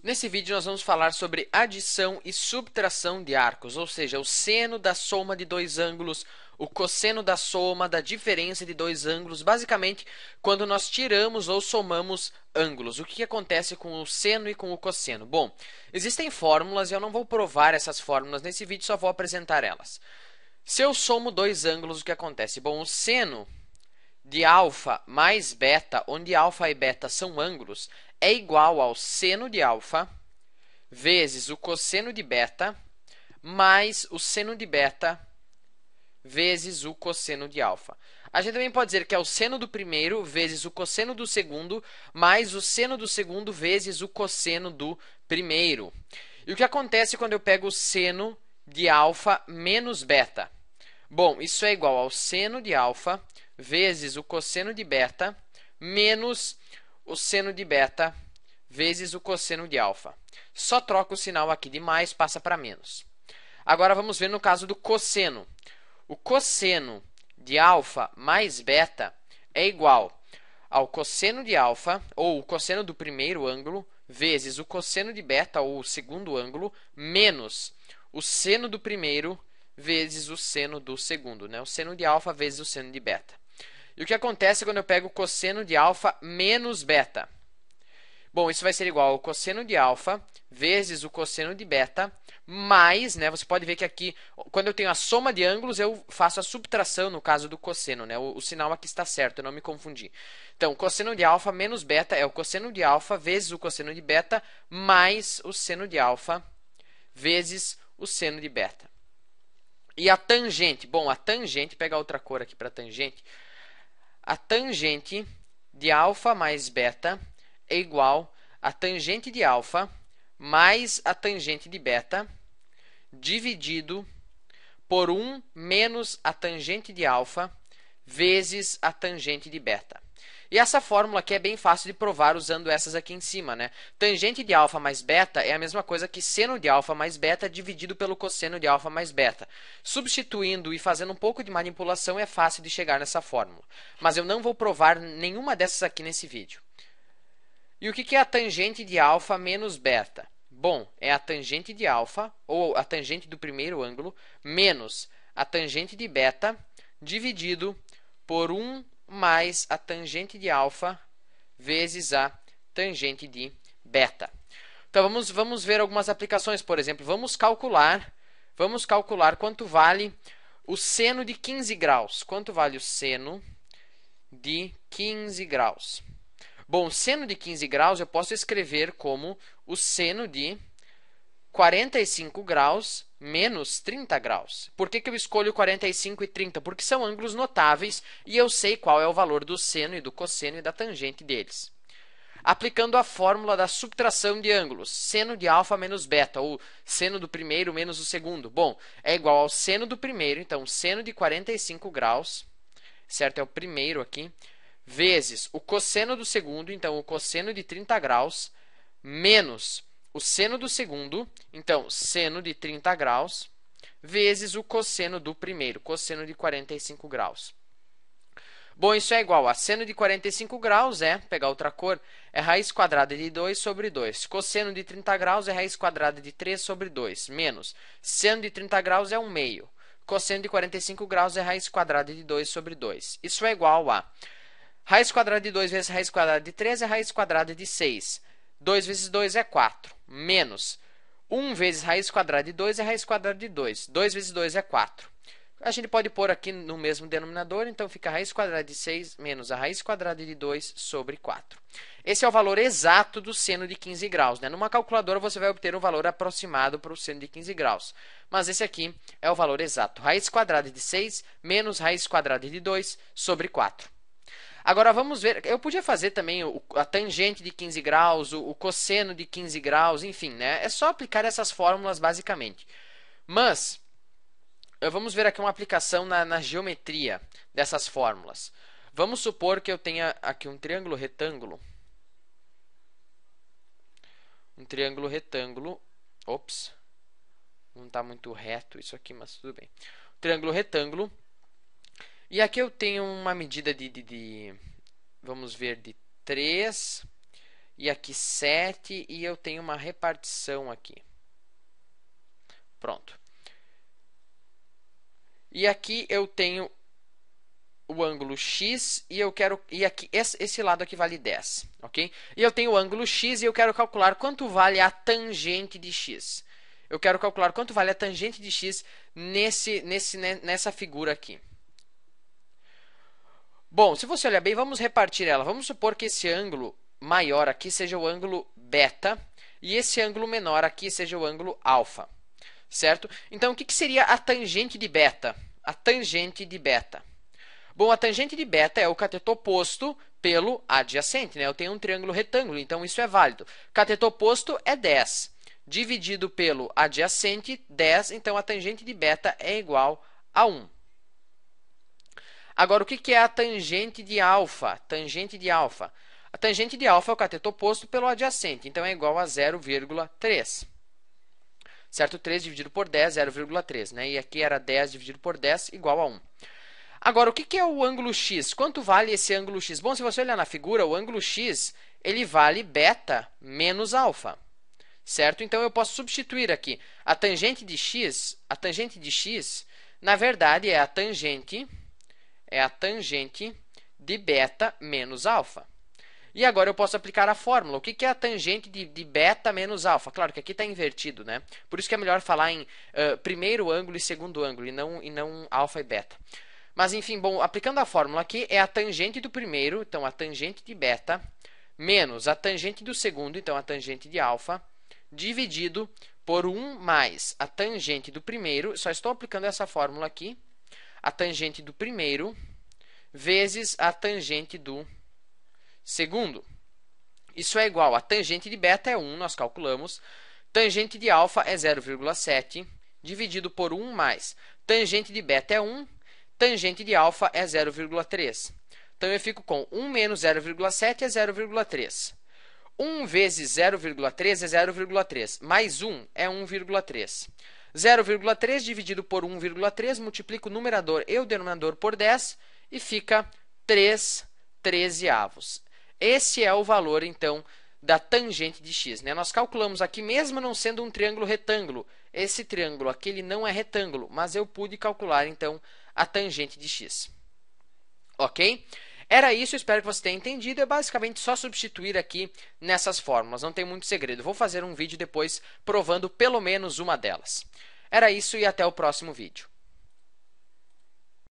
Nesse vídeo nós vamos falar sobre adição e subtração de arcos, ou seja, o seno da soma de dois ângulos, o cosseno da soma da diferença de dois ângulos, basicamente quando nós tiramos ou somamos ângulos. O que acontece com o seno e com o cosseno? Bom, existem fórmulas e eu não vou provar essas fórmulas nesse vídeo, só vou apresentar elas. Se eu somo dois ângulos, o que acontece? Bom, o seno de alfa mais beta, onde alfa e beta são ângulos, é igual ao seno de alfa vezes o cosseno de beta mais o seno de beta vezes o cosseno de alfa. A gente também pode dizer que é o seno do primeiro vezes o cosseno do segundo mais o seno do segundo vezes o cosseno do primeiro. E o que acontece quando eu pego o seno de alfa menos beta? Bom, isso é igual ao seno de alfa vezes o cosseno de beta menos o seno de beta vezes o cosseno de alfa. Só troca o sinal aqui de mais, passa para menos. Agora vamos ver no caso do cosseno. O cosseno de alfa mais beta é igual ao cosseno de alfa, ou o cosseno do primeiro ângulo, vezes o cosseno de beta, ou o segundo ângulo, menos o seno do primeiro vezes o seno do segundo, né? O seno de alfa vezes o seno de beta. E o que acontece quando eu pego o cosseno de alfa menos beta? Bom, isso vai ser igual ao cosseno de alfa vezes o cosseno de beta mais, né? Você pode ver que aqui, quando eu tenho a soma de ângulos, eu faço a subtração no caso do cosseno, né? O sinal aqui está certo, eu não me confundi. Então, o cosseno de alfa menos beta é o cosseno de alfa vezes o cosseno de beta mais o seno de alfa vezes o seno de beta. E a tangente? Bom, a tangente, pegar outra cor aqui para tangente. A tangente de alfa mais beta é igual a tangente de alfa mais a tangente de beta dividido por 1 menos a tangente de alfa vezes a tangente de beta. E essa fórmula aqui é bem fácil de provar usando essas aqui em cima, né? Tangente de alfa mais beta é a mesma coisa que seno de alfa mais beta dividido pelo cosseno de alfa mais beta. Substituindo e fazendo um pouco de manipulação é fácil de chegar nessa fórmula. Mas eu não vou provar nenhuma dessas aqui nesse vídeo. E o que é a tangente de alfa menos beta? Bom, é a tangente de alfa, ou a tangente do primeiro ângulo, menos a tangente de beta dividido por 1 mais a tangente de alfa vezes a tangente de beta. Então, vamos ver algumas aplicações. Por exemplo, vamos calcular quanto vale o seno de 15 graus. Quanto vale o seno de 15 graus? Bom, o seno de 15 graus eu posso escrever como o seno de 45 graus menos 30 graus. Por que eu escolho 45 e 30? Porque são ângulos notáveis e eu sei qual é o valor do seno e do cosseno e da tangente deles. Aplicando a fórmula da subtração de ângulos, seno de alfa menos beta, ou seno do primeiro menos o segundo. Bom, é igual ao seno do primeiro, então seno de 45 graus, certo? É o primeiro aqui, vezes o cosseno do segundo, então o cosseno de 30 graus, menos o seno do segundo, então seno de 30 graus, vezes o cosseno do primeiro, cosseno de 45 graus. Bom, isso é igual a seno de 45 graus pegar outra cor, é raiz quadrada de 2 sobre 2. Cosseno de 30 graus é raiz quadrada de 3 sobre 2, menos seno de 30 graus é 1 meio. Cosseno de 45 graus é raiz quadrada de 2 sobre 2. Isso é igual a raiz quadrada de 2 vezes raiz quadrada de 3 é raiz quadrada de 6. 2 vezes 2 é 4. Menos 1 vezes raiz quadrada de 2 é raiz quadrada de 2. 2 vezes 2 é 4. A gente pode pôr aqui no mesmo denominador, então fica a raiz quadrada de 6 menos a raiz quadrada de 2 sobre 4. Esse é o valor exato do seno de 15 graus. Né? Numa calculadora você vai obter um valor aproximado para o seno de 15 graus. Mas esse aqui é o valor exato. Raiz quadrada de 6 menos raiz quadrada de 2 sobre 4. Agora vamos ver, eu podia fazer também a tangente de 15 graus, o cosseno de 15 graus, enfim, né? É só aplicar essas fórmulas basicamente. Mas, vamos ver aqui uma aplicação na geometria dessas fórmulas. Vamos supor que eu tenha aqui um triângulo retângulo. Ops, não está muito reto isso aqui, mas tudo bem. Triângulo retângulo. E aqui eu tenho uma medida vamos ver, de 3 e aqui 7, e eu tenho uma repartição aqui. Pronto. E aqui eu tenho o ângulo x e aqui esse lado aqui vale 10, ok? E eu tenho o ângulo x e eu quero calcular quanto vale a tangente de x. Eu quero calcular quanto vale a tangente de x nessa figura aqui. Bom, se você olhar bem, vamos repartir ela. Vamos supor que esse ângulo maior aqui seja o ângulo beta e esse ângulo menor aqui seja o ângulo alfa, certo? Então, o que seria a tangente de beta? A tangente de beta. Bom, a tangente de beta é o cateto oposto pelo adjacente, né? Eu tenho um triângulo retângulo, então isso é válido. Cateto oposto é 10. Dividido pelo adjacente, 10, então a tangente de beta é igual a 1. Agora, o que é a tangente de alfa? Tangente de alfa. A tangente de alfa é o cateto oposto pelo adjacente, então é igual a 0,3. Certo? 3 dividido por 10, 0,3. Né? E aqui era 10 dividido por 10, igual a 1. Agora, o que é o ângulo x? Quanto vale esse ângulo x? Bom, se você olhar na figura, o ângulo x ele vale beta menos alfa. Certo? Então, eu posso substituir aqui a tangente de x, na verdade, é a tangente de beta menos alfa. E agora eu posso aplicar a fórmula. O que é a tangente de beta menos alfa? Claro que aqui está invertido, né? Por isso que é melhor falar em primeiro ângulo e segundo ângulo, e não alfa e beta. Mas, enfim, bom, aplicando a fórmula aqui, é a tangente do primeiro, então a tangente de beta, menos a tangente do segundo, então a tangente de alfa, dividido por 1 mais a tangente do primeiro, só estou aplicando essa fórmula aqui, a tangente do primeiro vezes a tangente do segundo. Isso é igual a tangente de beta é 1, nós calculamos, tangente de alfa é 0,7, dividido por 1 mais tangente de beta é 1, tangente de alfa é 0,3. Então, eu fico com 1 menos 0,7 é 0,3. 1 vezes 0,3 é 0,3, mais 1 é 1,3. 0,3 dividido por 1,3, multiplico o numerador e o denominador por 10 e fica 3 trezeavos. Esse é o valor, então, da tangente de x. Né? Nós calculamos aqui, mesmo não sendo um triângulo retângulo. Esse triângulo aqui ele não é retângulo, mas eu pude calcular, então, a tangente de x. Ok? Era isso, espero que você tenha entendido. É basicamente só substituir aqui nessas fórmulas, não tem muito segredo. Vou fazer um vídeo depois provando pelo menos uma delas. Era isso e até o próximo vídeo.